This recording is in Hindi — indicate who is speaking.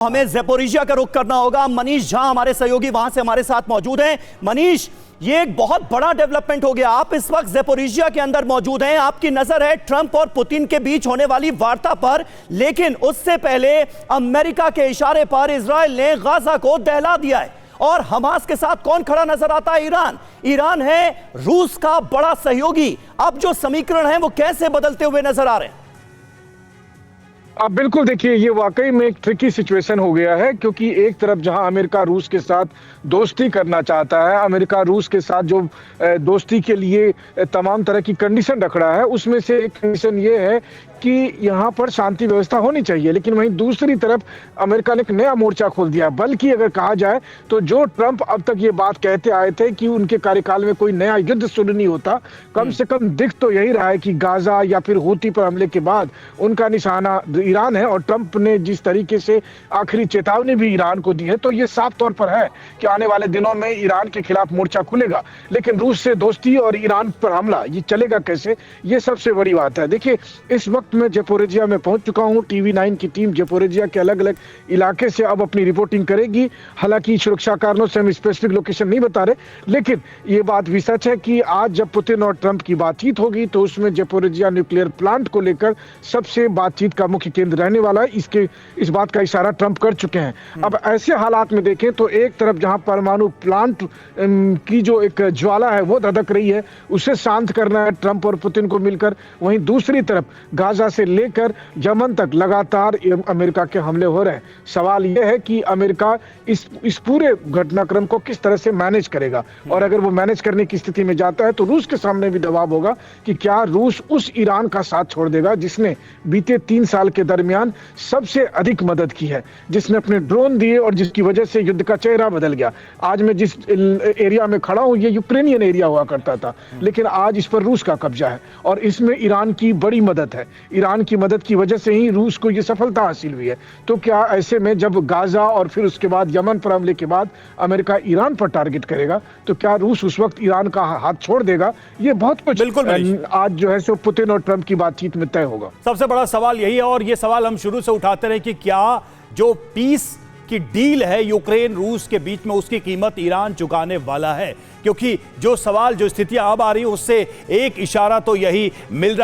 Speaker 1: हमें ज़ैपोरिज़िया का रुख करना होगा। मनीष झा हमारे सहयोगी वहां से हमारे साथ मौजूद हैं। मनीष, ये एक बहुत बड़ा डेवलपमेंट हो गया। आप इस वक्त ज़ैपोरिज़िया के अंदर मौजूद हैं। आपकी नजर है ट्रंप और पुतिन के बीच होने वाली वार्ता पर, लेकिन उससे पहले अमेरिका के इशारे पर इजराइल ने गाजा को दहला दिया है। और हमास के साथ कौन खड़ा नजर आता है? ईरान। ईरान है रूस का बड़ा सहयोगी। अब जो समीकरण है वो कैसे बदलते हुए नजर आ रहे हैं?
Speaker 2: अब बिल्कुल देखिए, ये वाकई में एक ट्रिकी सिचुएशन हो गया है, क्योंकि एक तरफ जहां अमेरिका रूस के साथ दोस्ती करना चाहता है, अमेरिका रूस के साथ जो दोस्ती के लिए तमाम तरह की कंडीशन रख रहा है, उसमें से एक कंडीशन ये है कि यहाँ पर शांति व्यवस्था होनी चाहिए। लेकिन वहीं दूसरी तरफ अमेरिका ने एक नया मोर्चा खोल दिया। बल्कि अगर कहा जाए तो जो ट्रंप अब तक ये बात कहते आए थे कि उनके कार्यकाल में कोई नया युद्ध शुरू नहीं होता, कम से कम दिख तो यही रहा है कि गाजा या फिर हूती पर हमले के बाद उनका निशाना ईरान है। और ट्रंप ने जिस तरीके से आखिरी चेतावनी भी ईरान को दी है, तो ये साफ तौर पर है कि आने वाले दिनों में ईरान के खिलाफ मोर्चा खुलेगा। लेकिन रूस से दोस्ती और ईरान पर हमला, ये चलेगा कैसे, ये सबसे बड़ी बात है। देखिए, इस वक्त मैं ज़ैपोरिज़िया में पहुंच चुका हूं। TV9 की टीम ज़ैपोरिज़िया के अलग अलग इलाके से अब अपनी रिपोर्टिंग करेगी। हालांकि सुरक्षा कारणों से हम स्पेसिफिक लोकेशन नहीं बता रहे, लेकिन ये बात भी सच है कि आज जब पुतिन और ट्रंप की बातचीत होगी तो उसमें ज़ैपोरिज़िया न्यूक्लियर प्लांट को लेकर सबसे बातचीत का मुख्य केंद्र रहने वाला है। इस बात का इशारा ट्रंप कर चुके हैं। अब ऐसे हालात में देखें तो एक तरफ जहां परमाणु प्लांट की जो एक ज्वाला है वो धधक रही है, उसे शांत करना है ट्रंप और पुतिन को मिलकर। वहीं दूसरी तरफ गाजा से लेकर यमन तक लगातार अमेरिका के हमले हो रहे हैं। सवाल यह है कि अमेरिका इस पूरे घटनाक्रम को किस तरह से मैनेज करेगा। और अगर वो मैनेज करने की स्थिति में जाता है तो रूस के सामने भी दबाव होगा कि क्या रूस उस ईरान का साथ छोड़ देगा जिसने बीते 3 साल के दरमियान सबसे अधिक मदद की है, जिसने अपने ड्रोन दिए और जिसकी वजह से युद्ध का चेहरा बदल गया। आज मैं जिस एरिया में खड़ा हूं, ये यूक्रेनियन एरिया हुआ करता था, लेकिन आज इस पर रूस का कब्जा है और इसमें ईरान की बड़ी मदद है। ईरान की मदद की वजह से ही रूस को यह सफलता हासिल हुई है। तो क्या ऐसे में जब गाजा और फिर उसके बाद यमन पर हमले के बाद अमेरिका ईरान पर टारगेट करेगा, तो क्या रूस उस वक्त ईरान का हाथ छोड़ देगा? ये बहुत कुछ बिल्कुल आज जो है सो पुतिन और ट्रंप की बातचीत में तय होगा।
Speaker 1: सबसे बड़ा सवाल यही है, और ये सवाल हम शुरू से उठाते रहे कि क्या जो पीस की डील है यूक्रेन रूस के बीच में, उसकी कीमत ईरान चुकाने वाला है? क्योंकि जो सवाल, जो स्थितियां अब आ रही है, उससे एक इशारा तो यही मिल रहा